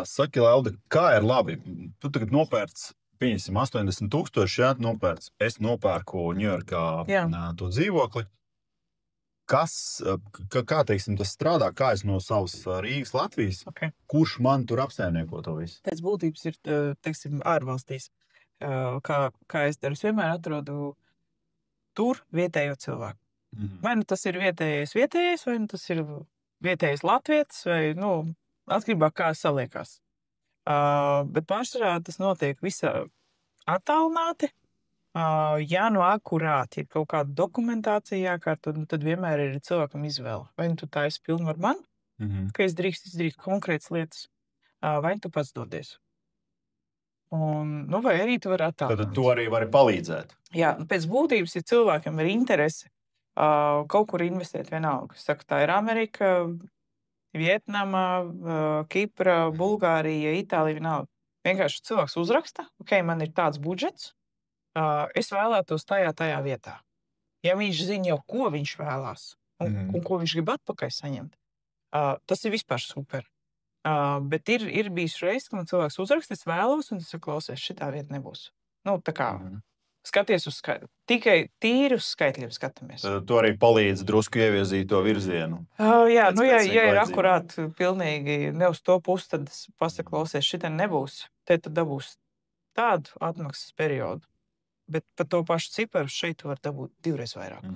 Saki, Leldi, kā ir labi? Tu tagad nopērc, pieņemsim, 80,000, jā, nopērc. Es nopērku Ņujorkā Jā. to dzīvokli. Kas, kā teiksim, tas strādā? Kā es no savas Rīgas, Latvijas, Okay. kurš man tur apsaimnieko to visu? Pēc būtības ir, teiksim, ārvalstīs. Kā es daru, es vienmēr atrodu tur vietējo cilvēku. Vai nu tas ir vietējais, vai nu tas ir vietējais latvietis, vai, atkarībā kā saliekās. Bet pārsvarā tas notiek visā attālināti. Ja nu akurāti ir kaut kāda dokumentācija jākārto, tad vienmēr ir cilvēkam izvēle. Vai nu tu tā esi pilnvar man, ka es drīkst izdarīt konkrētas lietas, vai tu pats dodies. Un, vai arī tu vari attālināt. Tad tu arī vari palīdzēt. Jā, pēc būtības, ja cilvēkam ir interese kaut kur investēt vienalga. Es saku, tā ir Amerika, Vietnama, Kipra, Bulgārija, Itālija, vienalga. Vienkārši cilvēks uzraksta, ok, man ir tāds budžets, es vēlētos tajā vietā. Ja viņš zina jau, ko viņš vēlās un ko viņš grib atpakaļ saņemt, tas ir vispār super. Bet ir bijis reizes, ka man cilvēks uzraksta, es vēlos, un es saku, klausies, šitā vieta nebūs. Tā kā skaties uz tikai tīri uz skaitļiem skatāmies. Tu arī palīdzi drusku ieviezīt to virzienu. Jā, ja ir akurāti pilnīgi ne uz to pusi, tad es pasaku, klausies, šitā nebūs. Te tad dabūs tādu atmaksas periodu. Bet par to pašu ciparu šeit var dabūt 2 reizes vairāk.